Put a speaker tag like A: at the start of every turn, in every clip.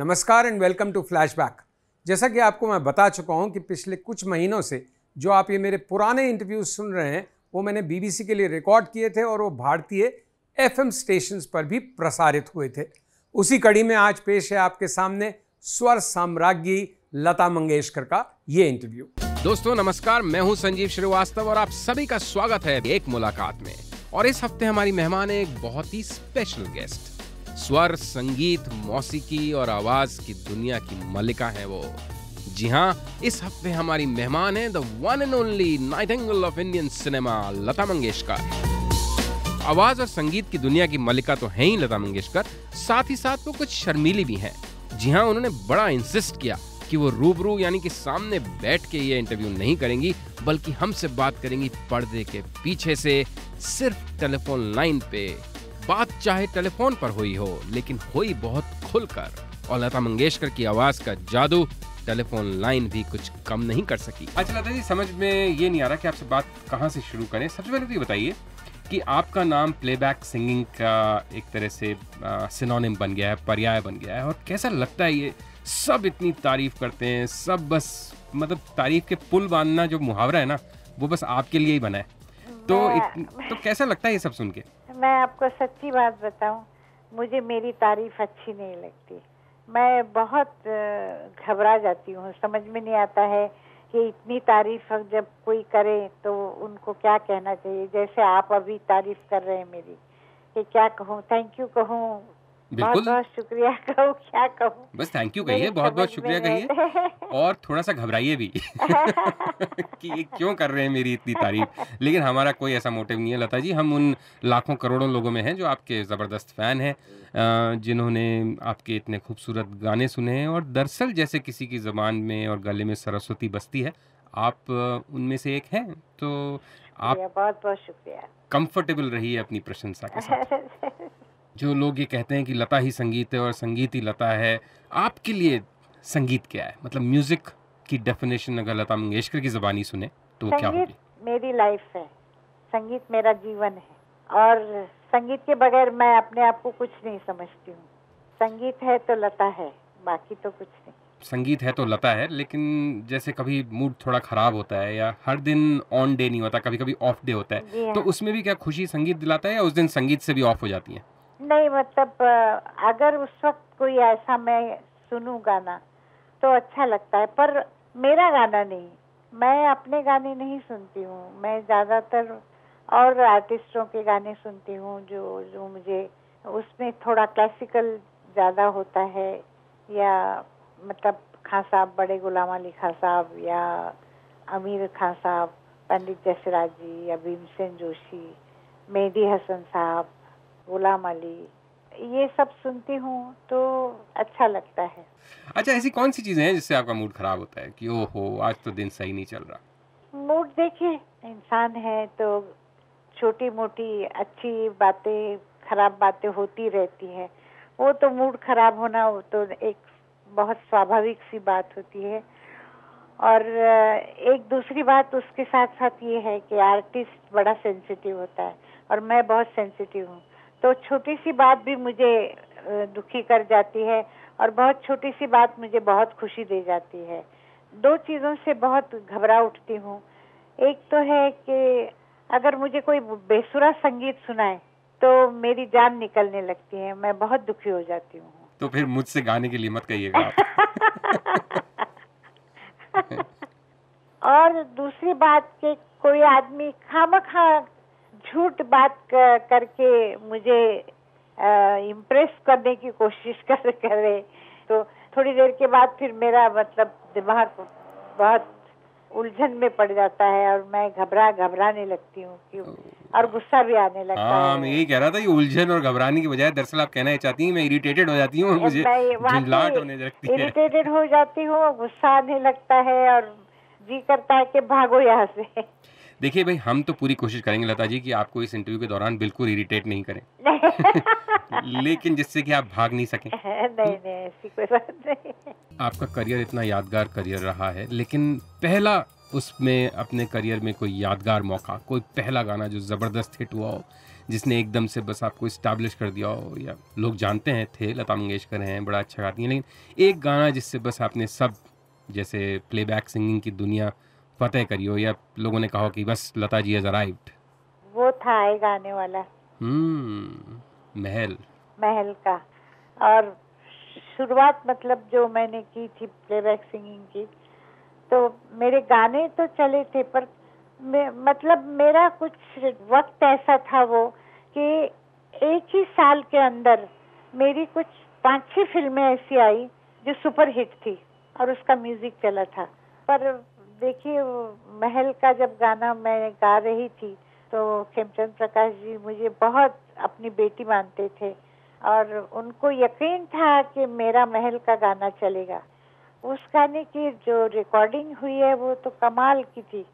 A: नमस्कार and welcome to flashback. जैसा कि आपको मैं बता चुका हूं कि पिछले कुछ महीनों से जो आप ये मेरे पुराने इंटरव्यूज सुन रहे हैं वो मैंने बीबीसी के लिए रिकॉर्ड किए थे और वो भारतीय एफएम स्टेशंस पर भी प्रसारित हुए थे। उसी कड़ी में आज पेश है आपके सामने स्वर साम्राज्ञी लता मंगेशकर का ये इंटरव्यू।
B: दोस्तों नमस्कार, मैं हूं संजीव श्रीवास्तव और आप सभी का स्वागत है एक मुलाकात में। और इस हफ्ते हमारी मेहमान है एक बहुत ही स्पेशल गेस्ट। स्वर, संगीत, मौसीकी और आवाज की दुनिया की मलिका है वो। जी हाँ, इस हफ्ते हमारी मेहमान है the one and only nightingale of Indian cinema Lata Mangeshkar. आवाज और संगीत की दुनिया की मलिका तो है ही लता मंगेशकर, साथ ही साथ वो कुछ शर्मीली भी हैं। जी हाँ, उन्होंने बड़ा इंसिस्ट किया कि वो रूबरू यानी कि सामने बैठ के ये इंटरव्यू नहीं करेंगी, बल्कि हमसे बात करेंगी पर्दे के पीछे से, सिर्फ टेलीफोन लाइन पे। बात चाहे टेलीफोन पर हुई हो, लेकिन हुई बहुत खुलकर। और लता मंगेशकर की आवाज का जादू टेलीफोन लाइन भी कुछ कम नहीं कर सकी। अच्छा लता जी, समझ में ये नहीं आ रहा कि आपसे बात कहाँ से शुरू करें। सबसे पहले तो ये बताइए कि आपका नाम प्लेबैक सिंगिंग का एक तरह से सिनोनिम बन गया है, पर्याय बन गया है, और कैसा लगता है ये सब इतनी तारीफ करते हैं, सब बस मतलब तारीफ के पुल बांधना जो मुहावरा है ना, वो बस आपके लिए ही बना है। तो कैसा लगता है ये सब सुन के?
C: मैं आपको सच्ची बात बताऊं, मुझे मेरी तारीफ अच्छी नहीं लगती। मैं बहुत घबरा जाती हूँ, समझ में नहीं आता है कि इतनी तारीफ जब कोई करे तो उनको क्या कहना चाहिए। जैसे आप अभी तारीफ कर रहे हैं मेरी, कि क्या कहूँ, थैंक यू कहूँ, बहुत बहुत शुक्रिया कहूँ, क्या कहूँ?
B: बस थैंक यू कहिए, बहुत बहुत शुक्रिया कहिए, और थोड़ा सा घबराइए भी कि ये क्यों कर रहे हैं मेरी इतनी तारीफ। लेकिन हमारा कोई ऐसा मोटिव नहीं है लता जी। हम उन लाखों करोड़ों लोगों में हैं जो आपके ज़बरदस्त फ़ैन हैं, जिन्होंने आपके इतने खूबसूरत गाने सुने हैं। और दरअसल जैसे किसी की ज़बान में और गले में सरस्वती बसती है, आप उनमें से एक हैं। तो आप
C: बहुत बहुत शुक्रिया।
B: कंफर्टेबल रहिए अपनी प्रशंसा के साथ। जो लोग ये कहते हैं कि लता ही संगीत है और संगीत ही लता है, आपके लिए संगीत क्या है? मतलब म्यूजिक की डेफिनेशन अगर लता मंगेशकर की ज़बानी सुने तो क्या होगी?
C: मेरी लाइफ है, संगीत मेरा जीवन है, और संगीत के बगैर मैं अपने आप को कुछ नहीं समझती हूँ। संगीत है तो लता है, बाकी तो कुछ नहीं।
B: संगीत है तो लता है, लेकिन जैसे कभी मूड थोड़ा खराब होता है या हर दिन ऑन डे नहीं होता, कभी कभी ऑफ डे होता है, तो उसमें भी क्या खुशी संगीत दिलाता है या उस दिन संगीत से भी ऑफ हो जाती है?
C: नहीं, मतलब अगर उस वक्त कोई ऐसा मैं सुनूं गाना तो अच्छा लगता है, पर मेरा गाना नहीं, मैं अपने गाने नहीं सुनती हूँ। मैं ज़्यादातर और आर्टिस्टों के गाने सुनती हूँ जो मुझे उसमें थोड़ा क्लासिकल ज़्यादा होता है, या मतलब खान साहब, बड़े गुलाम अली खान साहब, या आमिर खान साहब, पंडित जसराज जी, या भीमसेन जोशी, मेहदी हसन साहब, गुलाम अली, ये सब सुनती हूँ तो अच्छा लगता है।
B: अच्छा, ऐसी कौन सी चीजें हैं जिससे आपका मूड खराब होता है कि ओहो आज तो दिन सही नहीं चल रहा?
C: मूड देखिए, इंसान है तो छोटी मोटी अच्छी बातें, खराब बातें होती रहती हैं। वो तो मूड खराब होना, वो तो एक बहुत स्वाभाविक सी बात होती है। और एक दूसरी बात उसके साथ साथ ये है कि आर्टिस्ट बड़ा सेंसिटिव होता है और मैं बहुत सेंसिटिव हूँ, तो छोटी सी बात भी मुझे दुखी कर जाती है और बहुत छोटी सी बात मुझे बहुत खुशी दे जाती है। दो चीज़ों से बहुत घबरा उठती हूँ। एक तो है कि अगर मुझे कोई बेसुरा संगीत सुनाए तो मेरी जान निकलने लगती है, मैं बहुत दुखी हो जाती हूँ।
B: तो फिर मुझसे गाने के लिए मत कहिएगा आप।
C: और दूसरी बात कि कोई आदमी खामखा झूठ बात करके मुझे इम्प्रेस करने की कोशिश करे तो थोड़ी देर के बाद फिर मेरा मतलब दिमाग बहुत उलझन में पड़ जाता है और मैं घबराने लगती हूँ और गुस्सा भी आने लगता है।
B: मैं यही कह रहा था, ये उलझन और घबराने की बजाय दरअसल आप कहना चाहती हैं मैं इरिटेटेड हो जाती हूँ, मुझे झंझलाहट होने लगती है।
C: इरिटेटेड हो जाती हूँ, गुस्सा आने लगता है और जी करता है कि भागो यहाँ से।
B: देखिए भाई, हम तो पूरी कोशिश करेंगे लता जी कि आपको इस इंटरव्यू के दौरान बिल्कुल इरिटेट नहीं करें। लेकिन जिससे कि आप भाग नहीं सकें।
C: नहीं, ऐसी कोई बात नहीं।
B: आपका करियर इतना यादगार करियर रहा है, लेकिन पहला उसमें अपने करियर में कोई यादगार मौका, कोई पहला गाना जो ज़बरदस्त हिट हुआ हो, जिसने एकदम से बस आपको इस्टेब्लिश कर दिया हो, या लोग जानते हैं थे लता मंगेशकर हैं, बड़ा अच्छा गाती हैं, लेकिन एक गाना जिससे बस आपने सब जैसे प्लेबैक सिंगिंग की दुनिया फतेह करी हो, या लोगों ने कहा कि बस लता जी हैज अराइव्ड?
C: वो था आएगा आने वाला,
B: महल।
C: महल का। और शुरुआत मतलब जो मैंने की थी प्लेबैक सिंगिंग की, तो मेरे गाने तो चले थे, पर मतलब मेरा कुछ वक्त ऐसा था वो कि एक ही साल के अंदर मेरी कुछ 5-6 फिल्में ऐसी आई जो सुपर हिट थी और उसका म्यूजिक चला था। पर देखिए, महल का जब गाना मैं गा रही थी तो खेमचंद प्रकाश जी मुझे बहुत अपनी बेटी मानते थे और उनको यकीन था कि मेरा महल का गाना चलेगा। उस गाने की जो रिकॉर्डिंग हुई है वो तो कमाल की थी।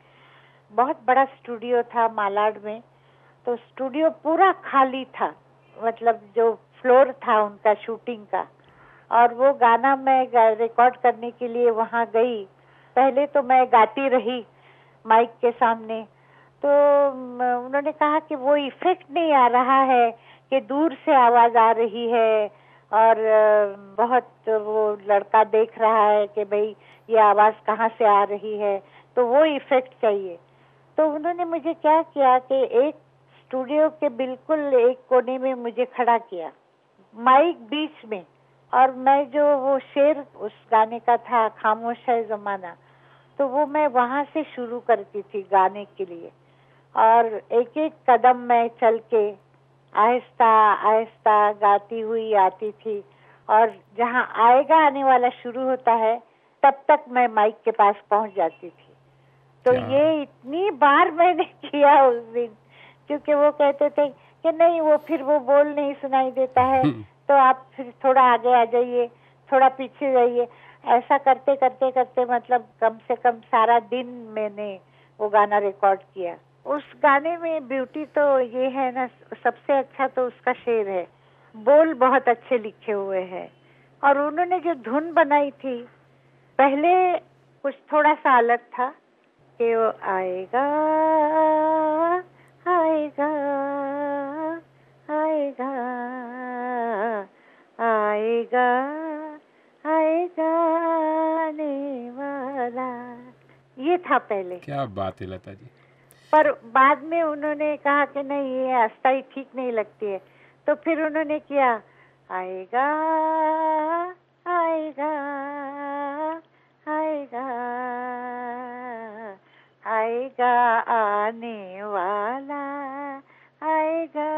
C: बहुत बड़ा स्टूडियो था मालाड में, तो स्टूडियो पूरा खाली था, मतलब जो फ्लोर था उनका शूटिंग का। और वो गाना मैं रिकॉर्ड करने के लिए वहाँ गई। पहले तो मैं गाती रही माइक के सामने, तो उन्होंने कहा कि वो इफेक्ट नहीं आ रहा है, कि दूर से आवाज आ रही है और बहुत वो लड़का देख रहा है कि भाई ये आवाज कहाँ से आ रही है, तो वो इफेक्ट चाहिए। तो उन्होंने मुझे क्या किया कि एक स्टूडियो के बिल्कुल एक कोने में मुझे खड़ा किया, माइक बीच में, और मैं जो वो शेर उस गाने का था, खामोश है जमाना, तो वो मैं वहां से शुरू करती थी गाने के लिए। और एक एक कदम मैं चल के आहिस्ता आहिस्ता गाती हुई आती थी, और जहां आएगा आने वाला शुरू होता है तब तक मैं माइक के पास पहुंच जाती थी। तो ये इतनी बार मैंने किया उस दिन, क्योंकि वो कहते थे कि नहीं, वो फिर वो बोल नहीं सुनाई देता है, तो आप फिर थोड़ा आगे आ जाइए, थोड़ा पीछे जाइए। ऐसा करते करते करते मतलब कम से कम सारा दिन मैंने वो गाना रिकॉर्ड किया। उस गाने में ब्यूटी तो ये है ना, सबसे अच्छा तो उसका शेर है, बोल बहुत अच्छे लिखे हुए हैं। और उन्होंने जो धुन बनाई थी, पहले कुछ थोड़ा सा अलग था कि वो आएगा आएगा आएगा आएगा आएगा आने वाला, ये था पहले।
B: क्या बात है लता जी।
C: पर बाद में उन्होंने कहा कि नहीं, ये अस्थाई ठीक नहीं लगती है, तो फिर उन्होंने किया आएगा आएगा आएगा आएगा आने वाला, आएगा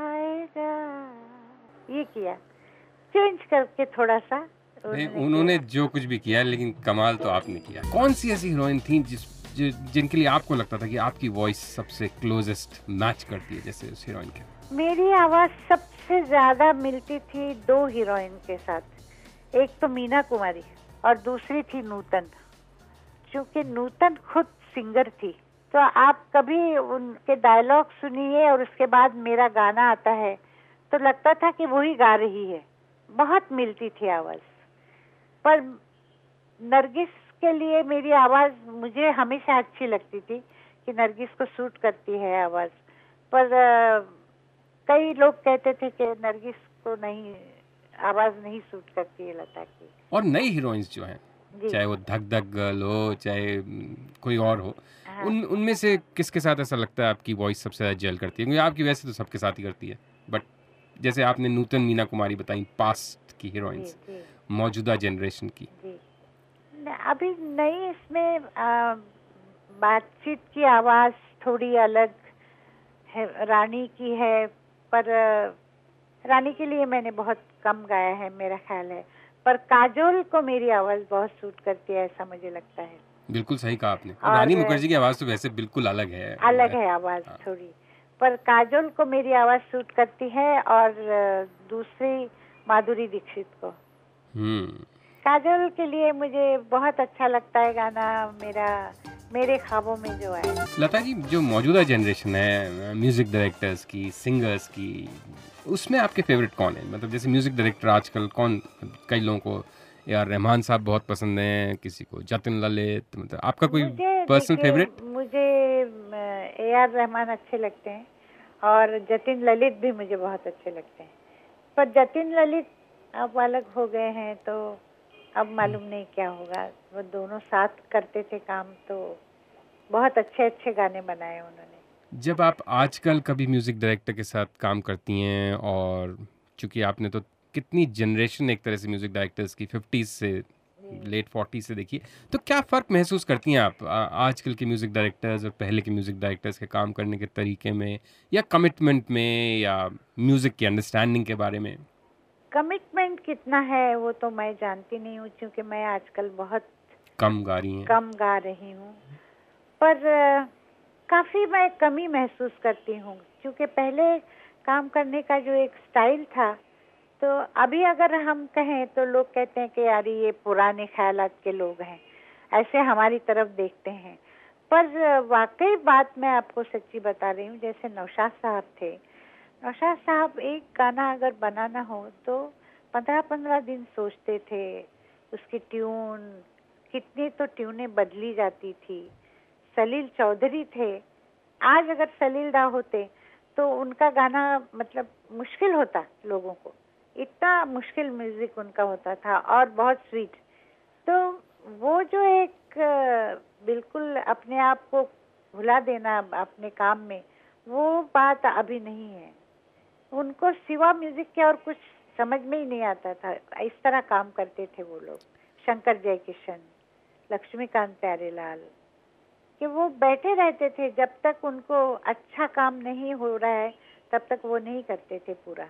C: आएगा, ये किया, चेंज करके थोड़ा सा।
B: उन्होंने जो कुछ भी किया, लेकिन कमाल तो आपने किया। कौन सी ऐसी हीरोइन थी जिनके लिए आपको लगता था कि आपकी वॉइस सबसे क्लोजेस्ट मैच करती है जैसे उस हीरोइन के?
C: मेरी आवाज सबसे ज्यादा मिलती थी 2 हीरोइन के साथ, एक तो मीना कुमारी और दूसरी थी नूतन। क्योंकि नूतन खुद सिंगर थी, तो आप कभी उनके डायलॉग सुनिए और उसके बाद मेरा गाना आता है तो लगता था कि वही गा रही है, बहुत मिलती थी आवाज। पर नरगिस के लिए मेरी आवाज मुझे हमेशा अच्छी लगती थी कि नरगिस को सूट करती है आवाज, पर कई लोग कहते थे कि नरगिस को नहीं, आवाज नहीं सूट करती है लता की।
B: और नई हीरोइंस जो हैं, चाहे वो धक धक गर्ल हो, चाहे कोई और हो,
C: हाँ।
B: उनमें से किसके साथ ऐसा लगता है आपकी वॉइस सबसे ज्यादा जेल करती है? क्योंकि आपकी वैसे तो सबके साथ ही करती है, बट जैसे आपने नूतन, मीना कुमारी बताई, पास्ट की हीरोइंस, मौजूदा जनरेशन की।
C: अभी नई इसमें बातचीत की आवाज थोड़ी अलग है, रानी की है, पर रानी के लिए मैंने बहुत कम गाया है मेरा ख्याल है, पर काजोल को मेरी आवाज बहुत सूट करती है, ऐसा मुझे लगता है।
B: बिल्कुल सही कहा आपने। और रानी मुखर्जी की आवाज तो वैसे बिल्कुल अलग है,
C: आवाज थोड़ी, पर काजोल को मेरी आवाज सूट करती है, और दूसरी माधुरी दीक्षित को। काजोल के लिए मुझे बहुत अच्छा लगता है गाना मेरे ख्वाबों में जो है।
B: लता जी, जो मौजूदा जनरेशन है म्यूजिक डायरेक्टर्स की, सिंगर्स की, उसमें आपके फेवरेट कौन है? मतलब जैसे म्यूजिक डायरेक्टर आजकल कौन, कई लोगों को यार रहमान साहब बहुत पसंद हैं, किसी को जतिन ललित, मतलब आपका कोई पर्सनल फेवरेट?
C: मुझे AR रहमान अच्छे लगते हैं, और जतिन ललित भी मुझे बहुत अच्छे लगते हैं, पर जतिन ललित अब अलग हो गए हैं तो अब मालूम नहीं क्या होगा। वो दोनों साथ करते थे काम, तो बहुत अच्छे अच्छे गाने बनाए उन्होंने।
B: जब आप आजकल कभी म्यूज़िक डायरेक्टर के साथ काम करती हैं, और चूँकि आपने तो कितनी जनरेशन एक तरह से म्यूज़िक डायरेक्टर्स की 50s से लेट 40s से देखी है, तो क्या फ़र्क महसूस करती हैं आप आजकल के म्यूज़िक डायरेक्टर्स और पहले के म्यूज़िक डायरेक्टर्स के काम करने के तरीके में, या कमिटमेंट में, या म्यूज़िक की अंडरस्टैंडिंग के बारे में?
C: कमिटमेंट कितना है वो तो मैं जानती नहीं हूँ, क्योंकि मैं आजकल बहुत
B: कम गा रही हैं।
C: कम गा रही हूँ, पर काफ़ी मैं कमी महसूस करती हूँ, क्योंकि पहले काम करने का जो एक स्टाइल था, तो अभी अगर हम कहें तो लोग कहते हैं कि यार ये पुराने ख्यालात के लोग हैं, ऐसे हमारी तरफ देखते हैं। पर वाकई बात मैं आपको सच्ची बता रही हूँ, जैसे नौशाद साहब थे, नौशाद साहब एक गाना अगर बनाना हो तो 15-15 दिन सोचते थे, उसकी ट्यून, कितनी तो ट्यूनें बदली जाती थी। सलील चौधरी थे, आज अगर सलील दा होते तो उनका गाना मतलब मुश्किल होता लोगों को, इतना मुश्किल म्यूजिक उनका होता था और बहुत स्वीट। तो वो जो एक बिल्कुल अपने आप को भुला देना अपने काम में, वो बात अभी नहीं है। उनको सिवा म्यूजिक के और कुछ समझ में ही नहीं आता था, इस तरह काम करते थे वो लोग। शंकर जयकिशन, लक्ष्मीकांत प्यारेलाल, कि वो बैठे रहते थे जब तक उनको अच्छा काम नहीं हो रहा है तब तक वो नहीं करते थे पूरा।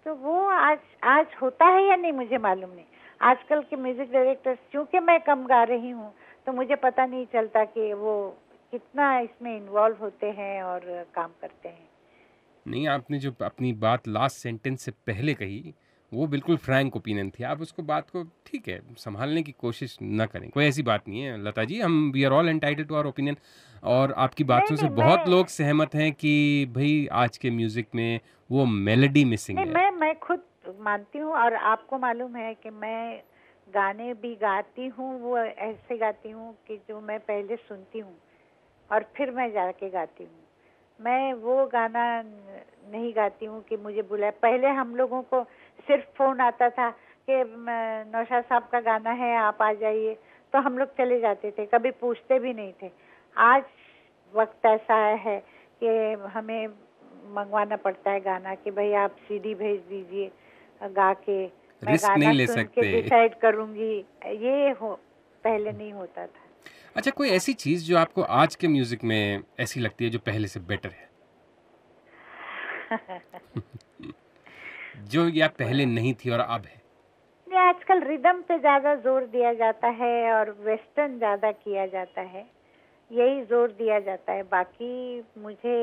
C: तो वो आज होता है या नहीं मुझे मालूम नहीं। आजकल के म्यूजिक डायरेक्टर्स, क्योंकि मैं कम गा रही हूँ तो मुझे पता नहीं चलता कि वो कितना इसमें इन्वॉल्व होते हैं और काम करते हैं।
B: नहीं, आपने जो अपनी बात लास्ट सेंटेंस से पहले कही वो बिल्कुल फ्रैंक ओपिनियन थी। आप उसको बात को ठीक है संभालने की कोशिश न करें, कोई ऐसी बात नहीं है लता जी, हम we are all entitled to our opinion. और आपकी बातों से बहुत लोग सहमत हैं कि भाई आज के म्यूजिक में वो मेलोडी मिसिंग है।
C: मैं खुद मानती हूँ, और आपको मालूम है कि मैं गाने भी गाती हूँ, वो ऐसे गाती हूँ कि जो मैं पहले सुनती हूँ और फिर मैं जाके गाती हूँ। मैं वो गाना नहीं गाती हूँ कि मुझे बुलाए। पहले हम लोगों को सिर्फ फोन आता था कि नौशाद साहब का गाना है आप आ जाइए, तो हम लोग चले जाते थे, कभी पूछते भी नहीं थे। आज वक्त ऐसा है कि हमें मंगवाना पड़ता है गाना कि भाई आप सीडी भेज दीजिए गा के, मैं गाना सुन के डिसाइड करूँगी। ये पहले नहीं होता था।
B: अच्छा, कोई ऐसी चीज जो आपको आज के म्यूजिक में ऐसी लगती है जो पहले से बेटर है? जो या पहले नहीं थी और अब है?
C: आजकल रिदम पे ज्यादा जोर दिया जाता है और वेस्टर्न ज्यादा किया जाता है, यही जोर दिया जाता है। बाकी मुझे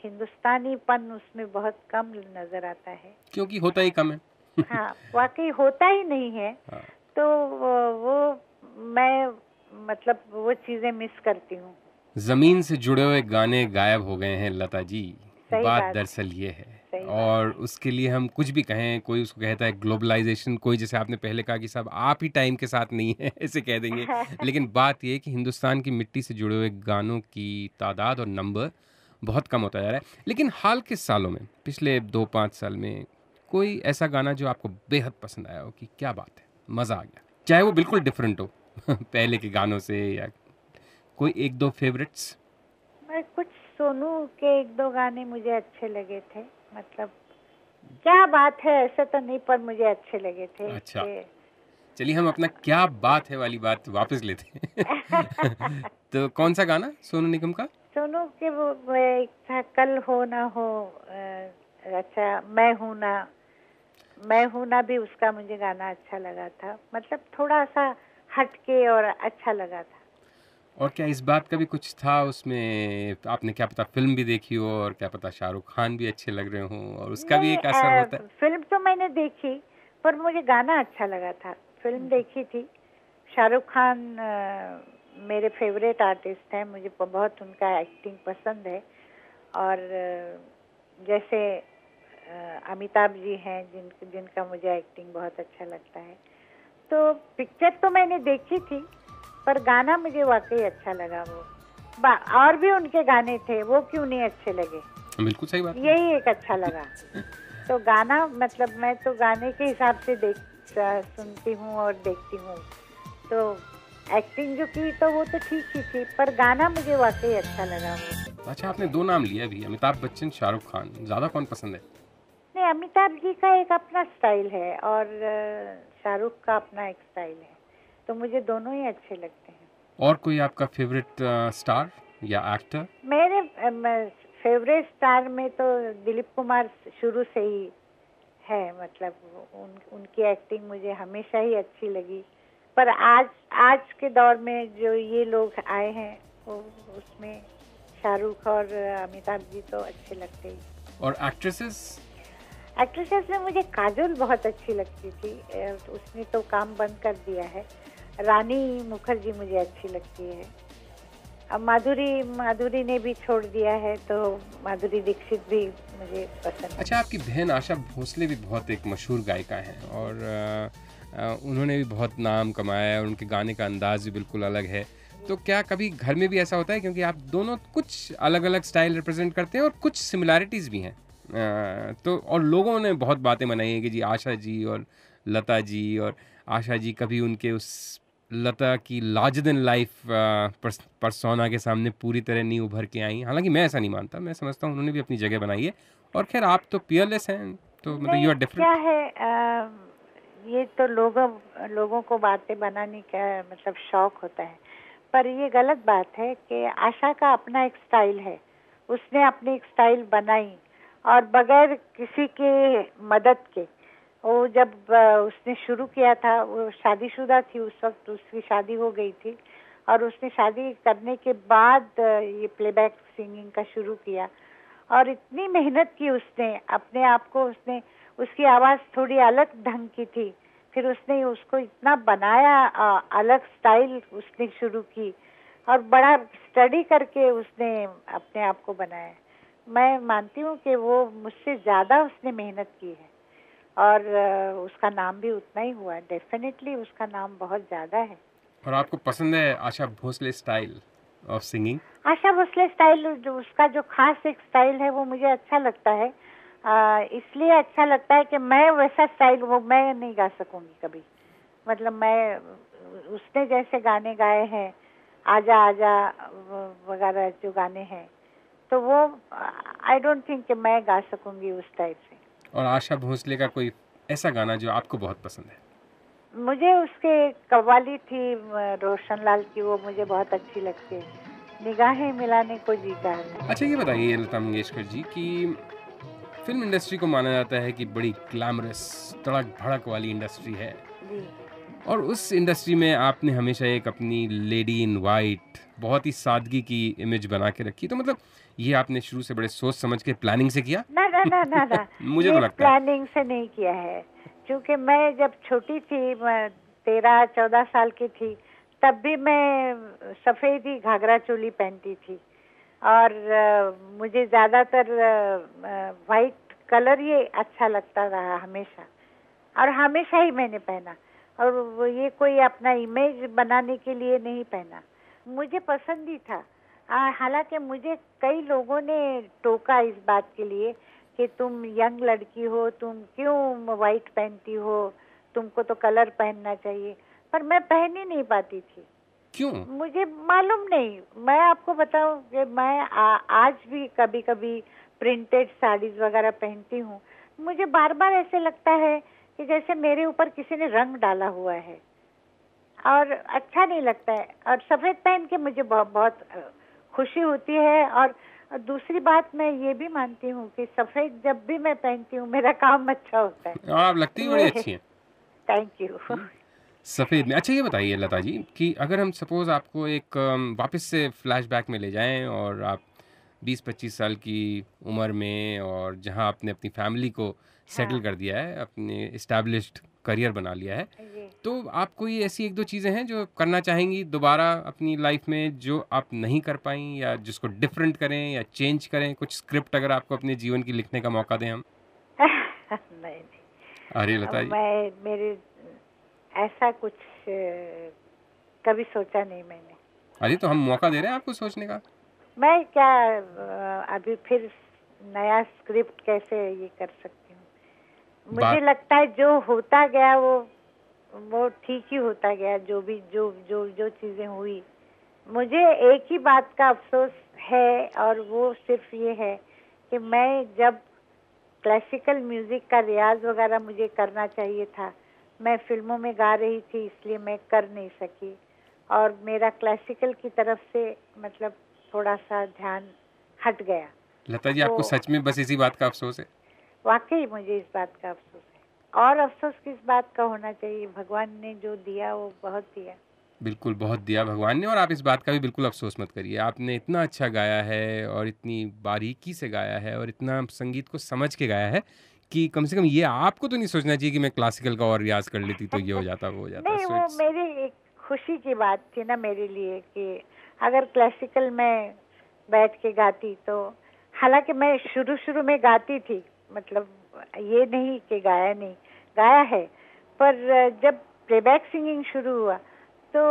C: हिंदुस्तानीपन उसमें बहुत कम नजर आता है,
B: क्योंकि होता ही कम है।
C: हाँ, वाकई होता ही नहीं है। हाँ। तो वो मैं मतलब वो चीजें मिस करती हूँ।
B: जमीन से जुड़े हुए गाने गायब हो गए हैं लता जी, बात दरअसल ये है। और उसके लिए हम कुछ भी कहें, कोई उसको कहता है ग्लोबलाइजेशन, कोई जैसे आपने पहले कहा कि साहब आप ही टाइम के साथ नहीं है ऐसे कह देंगे। लेकिन बात ये है कि हिंदुस्तान की मिट्टी से जुड़े हुए गानों की तादाद और नंबर बहुत कम होता जा रहा है। लेकिन हाल के सालों में, पिछले 2-5 साल में, कोई ऐसा गाना जो आपको बेहद पसंद आया हो कि क्या बात है, मज़ा आ गया, चाहे वो बिल्कुल डिफरेंट हो पहले के गानों से, या कोई 1-2 फेवरेट्स?
C: मैं कुछ सोनू के 1-2 गाने मुझे अच्छे लगे थे, मतलब क्या बात है ऐसा तो नहीं, पर मुझे अच्छे लगे थे।
B: अच्छा, चलिए हम अपना क्या बात है वाली बात वापस लेते हैं। तो कौन सा गाना सोनू निगम का?
C: सोनू के वो एक था, कल हो ना हो, अच्छा मैं हूँ ना भी उसका मुझे गाना अच्छा लगा था, मतलब थोड़ा सा हटके और अच्छा लगा था।
B: और क्या इस बात का भी कुछ था उसमें, आपने क्या पता फिल्म भी देखी हो और क्या पता शाहरुख खान भी अच्छे लग रहे हों और उसका भी एक असर होता है?
C: फिल्म तो मैंने देखी, पर मुझे गाना अच्छा लगा था। फिल्म देखी थी। शाहरुख खान मेरे फेवरेट आर्टिस्ट हैं, मुझे बहुत उनका एक्टिंग पसंद है। और जैसे अमिताभ जी हैं जिनका मुझे एक्टिंग बहुत अच्छा लगता है। तो पिक्चर तो मैंने देखी थी, पर गाना मुझे वाकई अच्छा लगा। वो और भी उनके गाने थे, वो क्यों नहीं अच्छे लगे?
B: बिल्कुल सही बात है।
C: यही एक अच्छा लगा। तो गाना मतलब मैं तो गाने के हिसाब से सुनती हूँ और देखती हूँ। तो एक्टिंग जो की तो वो तो ठीक ही थी, पर गाना मुझे वाकई अच्छा लगा वो।
B: अच्छा, आपने 2 नाम लिए अभी, अमिताभ बच्चन, शाहरुख खान, ज़्यादा कौन पसंद है?
C: नहीं, अमिताभ जी का एक अपना स्टाइल है और शाहरुख का अपना एक स्टाइल है, तो मुझे दोनों ही अच्छे लगते हैं।
B: और कोई आपका फेवरेट स्टार या एक्टर?
C: मेरे फेवरेट स्टार में तो दिलीप कुमार शुरू से ही है, मतलब उनकी एक्टिंग मुझे हमेशा ही अच्छी लगी। पर आज के दौर में जो ये लोग आए हैं वो उसमें शाहरुख और अमिताभ जी तो अच्छे लगते ही।
B: और एक्ट्रेसेस?
C: एक्ट्रेसेस में मुझे काजोल बहुत अच्छी लगती थी, उसने तो काम बंद कर दिया है। रानी मुखर्जी मुझे अच्छी लगती है। अब माधुरी ने भी छोड़ दिया है, तो माधुरी दीक्षित भी मुझे पसंद है।
B: अच्छा, आपकी बहन आशा भोसले भी बहुत एक मशहूर गायिका हैं और उन्होंने भी बहुत नाम कमाया है और उनके गाने का अंदाज भी बिल्कुल अलग है। तो क्या कभी घर में भी ऐसा होता है, क्योंकि आप दोनों कुछ अलग अलग स्टाइल रिप्रेजेंट करते हैं और कुछ सिमिलैरिटीज़ भी हैं, तो और लोगों ने बहुत बातें बनाई हैं कि जी आशा जी और लता जी, और आशा जी कभी उनके उस लता की लार्जर देन लाइफ परसोना के सामने पूरी तरह नहीं उभर के आई। हालांकि मैं ऐसा नहीं मानता, मैं समझता हूँ उन्होंने भी अपनी जगह बनाई है। और खैर आप तो पियरलेस हैं, तो मतलब यू आर डिफरेंट।
C: क्या है, ये तो लोगों को बातें बनाने का मतलब शौक होता है, पर ये गलत बात है कि आशा का अपना एक स्टाइल है, उसने अपनी एक स्टाइल बनाई और बगैर किसी के मदद के। वो जब उसने शुरू किया था, वो शादीशुदा थी उस वक्त, उसकी शादी हो गई थी और उसने शादी करने के बाद ये प्लेबैक सिंगिंग का शुरू किया और इतनी मेहनत की उसने अपने आप को, उसने उसकी आवाज़ थोड़ी अलग ढंग की थी, फिर उसने उसको इतना बनाया, अलग स्टाइल उसने शुरू की और बड़ा स्टडी करके उसने अपने आप को बनाया। मैं मानती हूँ कि वो मुझसे ज़्यादा उसने मेहनत की है और उसका नाम भी उतना ही हुआ है। डेफिनेटली उसका नाम बहुत ज़्यादा है।
B: और आपको पसंद है Asha Bhosle style of singing?
C: Asha Bhosle style, जो उसका जो खास एक स्टाइल है वो मुझे अच्छा लगता है। इसलिए अच्छा लगता है कि मैं वैसा स्टाइल वो मैं नहीं गा सकूंगी कभी। मतलब मैं उसने जैसे गाने गाए हैं, आजा आजा वगैरह जो गाने हैं, तो वो आई डोंट थिंक कि मैं गा सकूंगी उस टाइप से।
B: और आशा भोसले का कोई ऐसा गाना जो आपको बहुत पसंद है?
C: मुझे उसके कव्वाली थी रोशन लाल की, वो मुझे बहुत अच्छी लगती है, निगाहें मिलाने को जी चाहता है।
B: अच्छा, ये बताइए लता मंगेशकर जी कि फिल्म इंडस्ट्री को माना जाता है कि बड़ी ग्लैमरस तड़क भड़क वाली इंडस्ट्री है
C: जी।
B: और उस इंडस्ट्री में आपने हमेशा एक अपनी लेडी इन वाइट, बहुत ही सादगी की इमेज बना के रखी। तो मतलब ये आपने शुरू से बड़े सोच समझ के प्लानिंग से किया?
C: ना ना ना ना ना
B: मुझे
C: ये
B: तो लगता है
C: प्लानिंग से नहीं किया है, क्योंकि मैं जब छोटी थी, 13-14 साल की थी, तब भी मैं सफेद ही घाघरा चोली पहनती थी और मुझे ज्यादातर वाइट कलर ये अच्छा लगता रहा हमेशा और हमेशा ही मैंने पहना। और ये कोई अपना इमेज बनाने के लिए नहीं पहना, मुझे पसंद ही था। हालांकि मुझे कई लोगों ने टोका इस बात के लिए कि तुम यंग लड़की हो, तुम क्यों वाइट पहनती हो, तुमको तो कलर पहनना चाहिए, पर मैं पहन ही नहीं पाती थी।
B: क्यों?
C: मुझे मालूम नहीं। मैं आपको बताऊं कि मैं आज भी कभी कभी प्रिंटेड साड़ीज वगैरह पहनती हूँ, मुझे बार बार ऐसे लगता है कि जैसे मेरे ऊपर किसी ने रंग डाला हुआ है और अच्छा नहीं लगता है। और सफेद पहन के मुझे बहुत खुशी होती है। और दूसरी बात, मैं ये भी मानती हूँ कि सफेद जब भी मैं पहनती हूँ मेरा काम अच्छा होता है।
B: आप लगती बड़ी अच्छी हैं।
C: Thank you.
B: सफ़ेद में। अच्छा, ये बताइए लता जी कि अगर हम सपोज़ आपको एक वापस से फ्लैशबैक में ले जाएं और आप 20-25 साल की उम्र में, और जहां आपने अपनी फैमिली को सेटल कर दिया है, अपने इस्टेब्लिश्ड करियर बना लिया है, तो आप कोई ऐसी 1-2 चीज़ें हैं जो करना चाहेंगी दोबारा अपनी लाइफ में जो आप नहीं कर पाई, या जिसको डिफरेंट करें या चेंज करें? कुछ स्क्रिप्ट अगर आपको अपने जीवन की लिखने का मौका दें हम।
C: नहीं।
B: अरे लता जी,
C: मेरे ऐसा कुछ कभी सोचा नहीं मैंने।
B: अरे तो हम मौका दे रहे हैं आपको सोचने का।
C: मैं क्या अभी फिर नया स्क्रिप्ट कैसे ये कर सकती हूँ। मुझे
B: बात
C: लगता है जो होता गया वो ठीक ही होता गया, जो भी जो जो जो चीजें हुई। मुझे एक ही बात का अफसोस है और वो सिर्फ ये है कि मैं जब क्लासिकल म्यूजिक का रियाज वगैरह मुझे करना चाहिए था, मैं फिल्मों में गा रही थी, इसलिए मैं कर नहीं सकी और मेरा क्लासिकल की तरफ से मतलब थोड़ा सा ध्यान हट गया।
B: लता जी,
C: तो
B: आपको सच में बस इसी बात का अफसोस है?
C: वाकई मुझे इस बात का अफसोस है। और अफसोस किस बात का होना चाहिए, भगवान ने जो दिया वो बहुत दिया।
B: बिल्कुल, बहुत दिया भगवान ने, और आप इस बात का भी बिल्कुल अफ़सोस मत करिए। आपने इतना अच्छा गाया है और इतनी बारीकी से गाया है और इतना संगीत को समझ के गाया है कि कम से कम ये आपको तो नहीं सोचना चाहिए कि मैं क्लासिकल का और रियाज़ कर लेती तो ये हो जाता, वो हो जाता।
C: नहीं,
B: सो
C: वो
B: इट्स
C: मेरी एक खुशी की बात थी ना मेरे लिए कि अगर क्लासिकल में बैठ के गाती तो, हालांकि मैं शुरू शुरू में गाती थी, मतलब ये नहीं कि गाया नहीं, गाया है, पर जब प्लेबैक सिंगिंग शुरू हुआ तो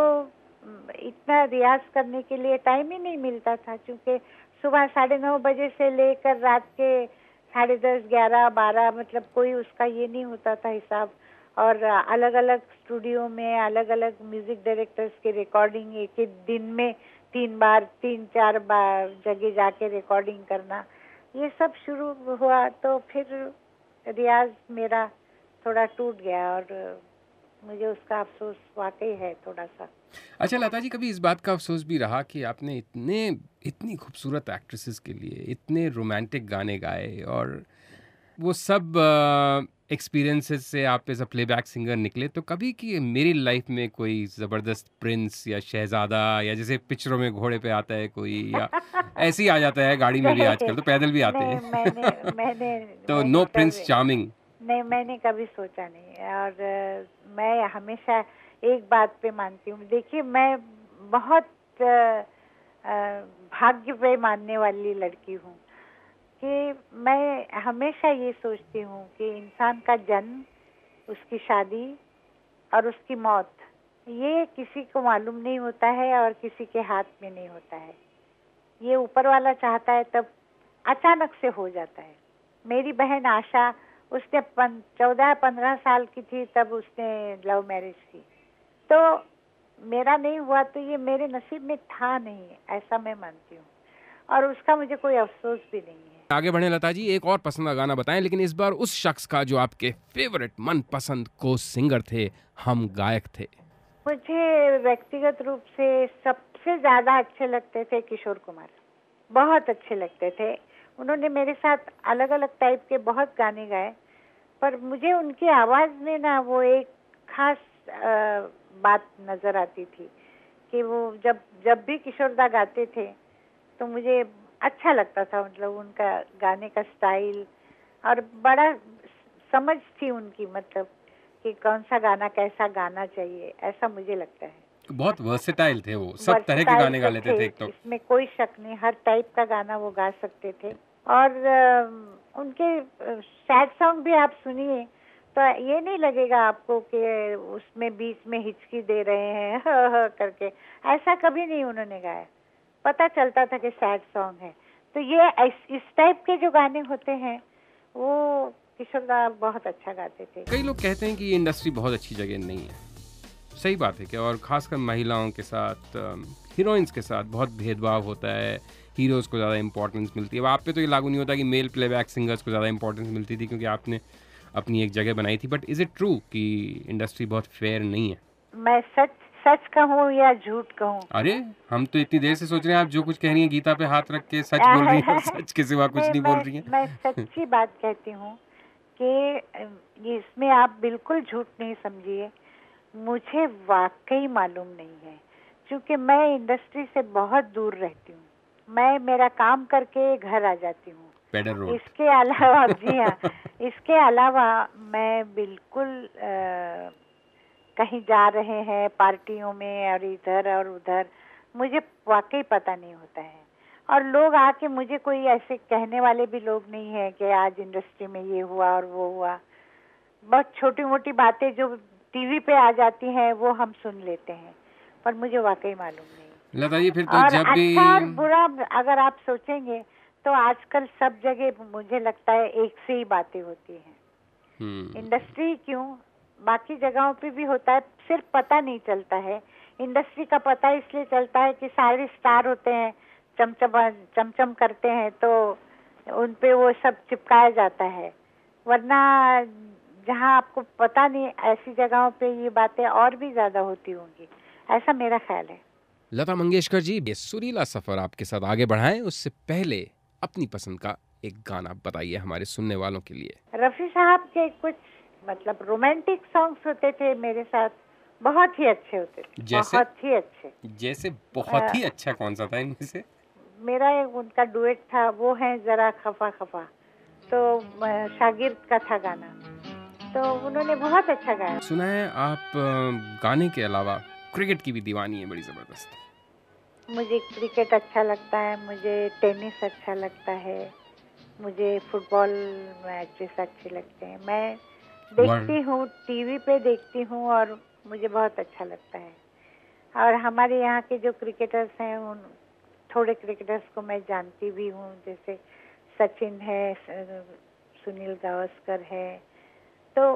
C: इतना रियाज करने के लिए टाइम ही नहीं मिलता था, क्योंकि सुबह 9:30 बजे से लेकर रात के 10:30, 11, 12, मतलब कोई उसका ये नहीं होता था हिसाब। और अलग अलग स्टूडियो में अलग अलग म्यूजिक डायरेक्टर्स की रिकॉर्डिंग एक एक दिन में 3 4 बार जगह जाके रिकॉर्डिंग करना, ये सब शुरू हुआ तो फिर रियाज मेरा थोड़ा टूट गया और मुझे उसका अफसोस वाकई है थोड़ा सा।
B: अच्छा लता जी, कभी इस बात का अफसोस भी रहा कि आपने इतनी खूबसूरत एक्ट्रेसेस के लिए इतने रोमांटिक गाने गाए और वो सब एक्सपीरियंसेस से आप एज अ प्लेबैक सिंगर निकले, तो कभी कि मेरी लाइफ में कोई ज़बरदस्त प्रिंस या शहजादा या जैसे पिक्चरों में घोड़े पे आता है कोई, या ऐसे ही आ जाता है गाड़ी में भी,
C: नहीं
B: आजकल तो पैदल भी आते
C: नहीं, मैंने
B: हैं
C: मैंने
B: तो
C: मैंने
B: नो प्रिंस
C: कभी
B: चार्मिंग?
C: नहीं, मैंने कभी सोचा नहीं। और मैं हमेशा एक बात पे मानती हूँ, देखिए मैं बहुत भाग्य पे मानने वाली लड़की हूँ कि मैं हमेशा ये सोचती हूँ कि इंसान का जन्म, उसकी शादी और उसकी मौत, ये किसी को मालूम नहीं होता है और किसी के हाथ में नहीं होता है। ये ऊपर वाला चाहता है तब अचानक से हो जाता है। मेरी बहन आशा, उसने 14-15 साल की थी तब उसने लव मैरिज की, तो मेरा नहीं हुआ तो ये मेरे नसीब में था नहीं, ऐसा मैं मानती हूँ और उसका मुझे कोई अफसोस भी नहीं है।
B: आगे बढ़े लता जी, एक और पसंद का गाना बताएं, लेकिन इस बार उस शख्स का जो आपके फेवरेट मनपसंद को सिंगर थे, हम गायक थे।
C: मुझे व्यक्तिगत रूप से सबसे ज्यादा अच्छे लगते थे किशोर कुमार, बहुत अच्छे लगते थे। उन्होंने मेरे साथ अलग अलग टाइप के बहुत गाने गाए, पर मुझे उनकी आवाज में ना वो एक खास बात नजर आती थी कि वो जब जब भी किशोरदा गाते थे तो मुझे अच्छा लगता था, मतलब उनका गाने का स्टाइल और बड़ा समझ थी उनकी, मतलब कि कौन सा गाना कैसा गाना चाहिए, ऐसा मुझे लगता है।
B: बहुत वर्सेटाइल थे वो, सब तरह के
C: वर्सटाइल
B: गाने गा
C: तो
B: लेते
C: थे,
B: थे एक तो।
C: इसमें कोई शक नहीं, हर टाइप का गाना वो गा सकते थे। और उनके सैड सॉन्ग भी आप सुनिए तो ये नहीं लगेगा आपको कि उसमें बीच में हिचकी दे रहे हैं ह करके, ऐसा कभी नहीं उन्होंने गाया, पता चलता था कि सैड सॉन्ग है। तो ये इस टाइप के जो गाने होते हैं वो किशोरदा बहुत अच्छा गाते थे।
B: कई लोग कहते हैं कि ये इंडस्ट्री बहुत अच्छी जगह नहीं है, सही बात है क्या? और खासकर महिलाओं के साथ, हीरोइंस के साथ बहुत भेदभाव होता है, हीरोज़ को ज़्यादा इंपॉर्टेंस मिलती है। अब आप पे तो ये लागू नहीं होता कि मेल प्लेबैक सिंगर्स को ज़्यादा इंपॉर्टेंस मिलती थी क्योंकि आपने अपनी एक जगह बनाई थी, बट इज़ इट ट्रू कि इंडस्ट्री बहुत फेयर नहीं है?
C: मैं सच सच कहूँ या झूठ कहूँ?
B: अरे, हम तो इतनी देर से सोच रहे हैं आप जो कुछ कह रही हैं गीता पे हाथ रख के सच बोल रही हैं और सच के सिवा कुछ नहीं बोल रही
C: मैं
B: हैं
C: सच्ची बात कहती हूँ कि इसमें आप बिल्कुल झूठ नहीं समझिए, मुझे वाकई मालूम नहीं है, क्योंकि मैं इंडस्ट्री से बहुत दूर रहती हूँ। मैं मेरा काम करके घर आ जाती हूँ।
B: पेडर रोड।
C: इसके अलावा जी हाँ, इसके अलावा मैं बिल्कुल कहीं जा रहे हैं पार्टियों में और इधर और उधर, मुझे वाकई पता नहीं होता है। और लोग आके मुझे कोई ऐसे कहने वाले भी लोग नहीं है कि आज इंडस्ट्री में ये हुआ और वो हुआ। बहुत छोटी मोटी बातें जो टीवी पे आ जाती हैं वो हम सुन लेते हैं, पर मुझे वाकई मालूम नहीं।
B: लता जी, फिर तो
C: और
B: जब भी
C: अच्छा और बुरा अगर आप सोचेंगे तो आजकल सब जगह मुझे लगता है एक से ही बातें होती हैं। इंडस्ट्री क्यों, बाकी जगहों पे भी होता है, सिर्फ पता नहीं चलता है। इंडस्ट्री का पता इसलिए चलता है कि सारे स्टार होते हैं, चमचम करते हैं, तो उन पे वो सब चिपकाया जाता है। वरना जहाँ आपको पता नहीं, ऐसी जगहों पे ये बातें और भी ज्यादा होती होंगी, ऐसा मेरा ख्याल है।
B: लता मंगेशकर जी, ये सुरीला सफर आपके साथ आगे बढ़ाएं, उससे पहले अपनी पसंद का एक गाना बताइए हमारे सुनने वालों के लिए।
C: रफी साहब के कुछ मतलब रोमांटिक सॉन्ग्स होते थे मेरे साथ, बहुत ही अच्छे होते थे।
B: जैसे?
C: बहुत ही अच्छे।
B: जैसे बहुत ही अच्छा कौन सा था इनमें से?
C: मेरा एक उनका डुएट था, वो है जरा खफा खफा, तो शागिर्द का था गाना, तो उन्होंने बहुत अच्छा गाया।
B: सुना है आप गाने के अलावा क्रिकेट की भी दीवानी है बड़ी जबरदस्त।
C: मुझे क्रिकेट अच्छा लगता है, मुझे टेनिस अच्छा लगता है, मुझे फुटबॉल मैचेस अच्छे लगते हैं। मैं देखती हूँ, टीवी पे देखती हूँ और मुझे बहुत अच्छा लगता है। और हमारे यहाँ के जो क्रिकेटर्स हैं, उन थोड़े क्रिकेटर्स को मैं जानती भी हूँ, जैसे सचिन है, सुनील गावस्कर है, तो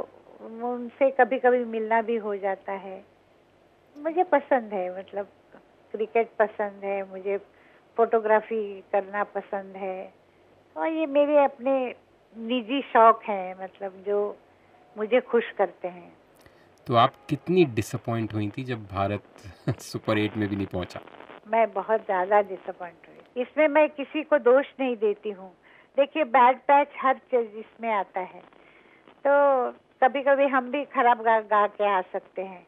C: उनसे कभी कभी मिलना भी हो जाता है। मुझे पसंद है, मतलब क्रिकेट पसंद है, मुझे फोटोग्राफी करना पसंद है, और ये मेरे अपने निजी शौक हैं, मतलब जो मुझे खुश करते हैं।
B: तो आप कितनी डिसअपॉइंट हुई थी जब भारत सुपर 8 में भी नहीं पहुंचा?
C: मैं बहुत ज़्यादा डिसअपॉइंट हुई। इसमें मैं किसी को दोष नहीं देती हूँ। देखिए, बैड पैच हर चीज इसमें आता है, तो कभी कभी हम भी खराब गा के आ सकते हैं।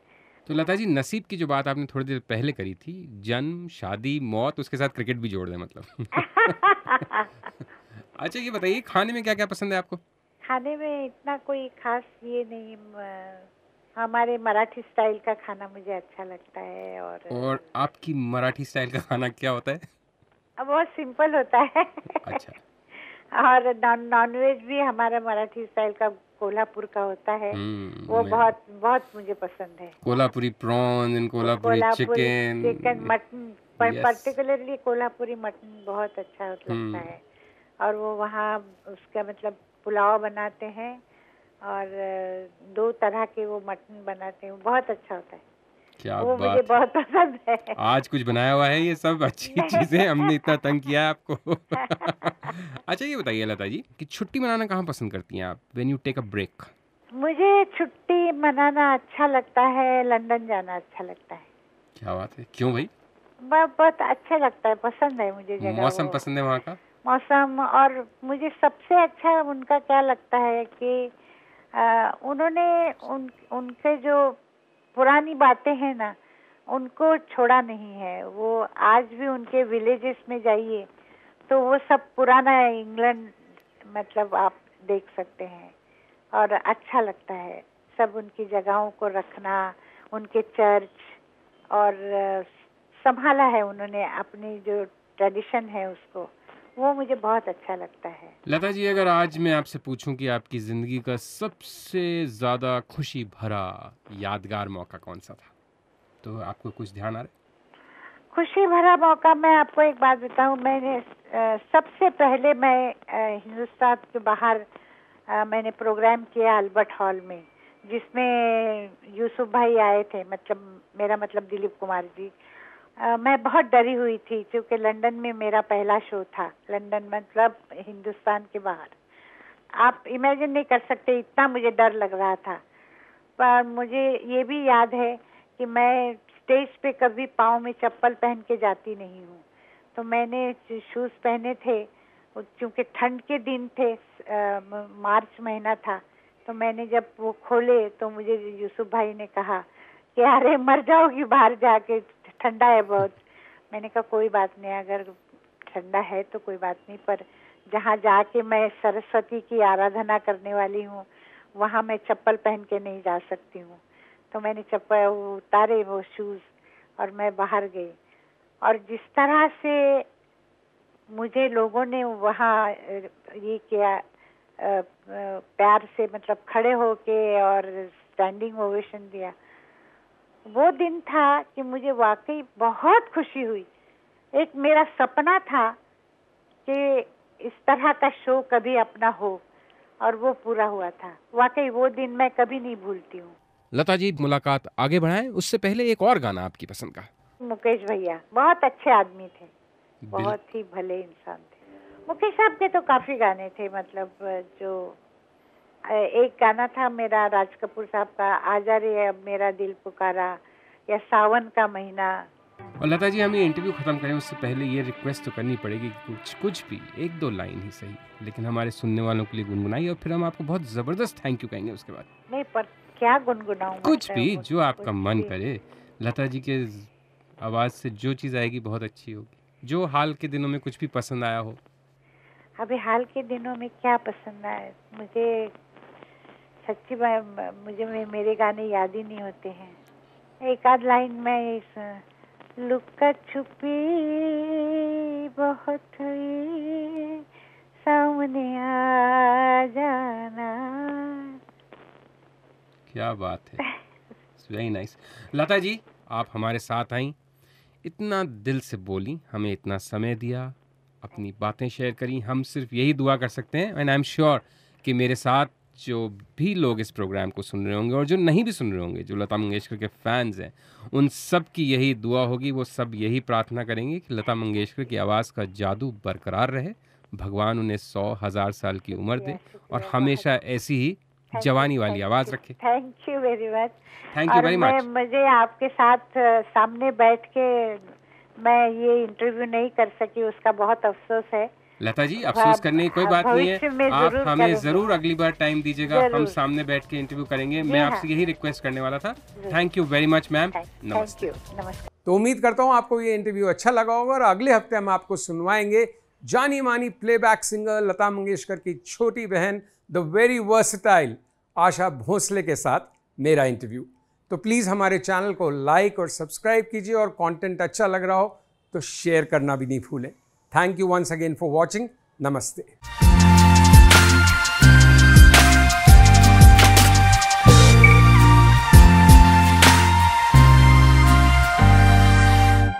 B: तो लता जी, नसीब की जो बात आपने थोड़ी देर पहले करी थी, जन्म, शादी, मौत, उसके साथ क्रिकेट भी जोड़ दें मतलब। अच्छा ये बताइए, खाने में क्या क्या पसंद है आपको?
C: खाने में इतना कोई खास ये नहीं, हमारे मराठी स्टाइल का खाना मुझे अच्छा लगता है। और
B: आपकी मराठी स्टाइल का खाना क्या होता है?
C: बहुत सिंपल होता है।
B: अच्छा।
C: और नॉन वेज भी हमारा मराठी स्टाइल का कोल्हापुर का होता है, वो बहुत बहुत मुझे पसंद है।
B: Kolhapuri prawn, Kolhapuri
C: chicken, mutton, particularly Kolhapuri mutton बहुत अच्छा लगता है। और वो वहाँ उसका मतलब पुलाव बनाते हैं और 2 तरह के वो मटन बनाते हैं, बहुत अच्छा होता है।
B: क्या
C: वो
B: बात,
C: मुझे बहुत पसंद है।
B: आज कुछ बनाया हुआ है ये सब अच्छी चीजें, हमने इतना तंग किया है आपको। अच्छा ये बताइए लता जी कि छुट्टी मनाना कहाँ पसंद करती हैं आप? When you take a break.
C: मुझे छुट्टी मनाना अच्छा लगता है, लंदन जाना अच्छा लगता है।
B: क्या बात है, क्यों भाई?
C: बहुत अच्छा लगता है, पसंद है मुझे जगह।
B: मौसम पसंद है वहाँ का?
C: मौसम, और मुझे सबसे अच्छा उनका क्या लगता है कि उन्होंने उनके जो पुरानी बातें हैं ना, उनको छोड़ा नहीं है। वो आज भी उनके विलेजेस में जाइए तो वो सब पुराना इंग्लैंड मतलब आप देख सकते हैं, और अच्छा लगता है सब उनकी जगहों को रखना, उनके चर्च, और संभाला है उन्होंने अपनी जो ट्रेडिशन है उसको, वो मुझे बहुत अच्छा लगता है।
B: लता जी, अगर आज मैं आपसे पूछूं कि आपकी जिंदगी का सबसे ज्यादा खुशी भरा यादगार मौका कौन सा था, तो आपको कुछ ध्यान आ रहा है?
C: खुशी भरा मौका, मैं आपको एक बात बताऊं, मैंने सबसे पहले मैं हिंदुस्तान के बाहर मैंने प्रोग्राम किया अल्बर्ट हॉल में, जिसमें यूसुफ भाई आए थे, मतलब मेरा मतलब दिलीप कुमार जी। मैं बहुत डरी हुई थी क्योंकि लंदन में मेरा पहला शो था, लंदन मतलब हिंदुस्तान के बाहर। आप इमेजिन नहीं कर सकते, इतना मुझे डर लग रहा था। पर मुझे ये भी याद है कि मैं स्टेज पे कभी पाँव में चप्पल पहन के जाती नहीं हूँ, तो मैंने शूज पहने थे, क्योंकि ठंड के दिन थे, मार्च महीना था, तो मैंने जब वो खोले तो मुझे यूसुफ भाई ने कहा कि अरे मर जाओगी बाहर जाके, ठंडा है बहुत। मैंने कहा कोई बात नहीं, अगर ठंडा है तो कोई बात नहीं, पर जहाँ जाके मैं सरस्वती की आराधना करने वाली हूँ, वहाँ मैं चप्पल पहन के नहीं जा सकती हूँ। तो मैंने चप्पल उतारे, वो शूज, और मैं बाहर गई। और जिस तरह से मुझे लोगों ने वहाँ ये किया, प्यार से मतलब खड़े होके और स्टैंडिंग ओवेशन दिया, वो दिन था कि मुझे वाकई बहुत खुशी हुई। एक मेरा सपना था कि इस तरह का शो कभी अपना हो, और वो पूरा हुआ था। वाकई वो दिन मैं कभी नहीं भूलती हूँ।
B: लता जी, मुलाकात आगे बढ़ाएं उससे पहले एक और गाना आपकी पसंद का।
C: मुकेश भैया बहुत अच्छे आदमी थे, बहुत ही भले इंसान थे। मुकेश साहब के तो काफी गाने थे, मतलब जो एक गाना था मेरा राज कपूर साहब का, आजा रे अब मेरा दिल पुकारा, या सावन का महीना।
B: और लता जी, हम ये इंटरव्यू खत्म करें उससे पहले ये रिक्वेस्ट तो करनी पड़ेगी कि कुछ भी 1-2 लाइन ही सही, लेकिन हमारे सुनने वालों के लिए गुनगुनाइए, और फिर हम आपको बहुत जबरदस्त थैंक यू कहेंगे उसके बाद।
C: नहीं, पर क्या गुनगुनाऊं?
B: कुछ भी जो आपका
C: कुछ
B: मन
C: भी।
B: करे। लता जी के आवाज से जो चीज आएगी बहुत अच्छी होगी। जो हाल के दिनों में कुछ भी पसंद आया हो।
C: अभी हाल के दिनों में क्या पसंद आया मुझे, सच्ची मुझे मेरे गाने याद ही नहीं होते हैं। एक आध लाइन में लुका छुपी बहुत हुई, सामने आ जाना।
B: क्या बात है, वेरी नाइस। लता जी, आप हमारे साथ आई, इतना दिल से बोली, हमें इतना समय दिया, अपनी बातें शेयर करी। हम सिर्फ यही दुआ कर सकते हैं, एंड आई एम श्योर कि मेरे साथ जो भी लोग इस प्रोग्राम को सुन रहे होंगे और जो नहीं भी सुन रहे होंगे, जो लता मंगेशकर के फैंस हैं, उन सब की यही दुआ होगी। वो सब यही प्रार्थना करेंगे कि लता मंगेशकर की आवाज़ का जादू बरकरार रहे, भगवान उन्हें 100,000 साल की उम्र दे और हमेशा ऐसी ही जवानी वाली आवाज़ रखे।
C: Thank you very much.
B: Thank you very much.
C: मुझे आपके साथ सामने बैठ के मैं ये इंटरव्यू नहीं कर सकी, उसका बहुत अफसोस है।
B: लता जी, अफसोस करने की कोई बात नहीं है, आप हमें जरूर अगली बार टाइम दीजिएगा, हम सामने बैठ के इंटरव्यू करेंगे। मैं आपसे यही रिक्वेस्ट करने वाला था। Thank you very much ma'am, नमस्ते।
C: नमस्कार।
A: तो उम्मीद करता हूँ आपको ये इंटरव्यू अच्छा लगा होगा, और अगले हफ्ते हम आपको सुनवाएंगे जानी मानी प्लेबैक सिंगर लता मंगेशकर की छोटी बहन the very versatile Asha Bhosle के साथ मेरा इंटरव्यू। तो प्लीज़ हमारे चैनल को लाइक और सब्सक्राइब कीजिए, और कंटेंट अच्छा लग रहा हो तो शेयर करना भी नहीं भूलें। Thank you once again for watching. नमस्ते।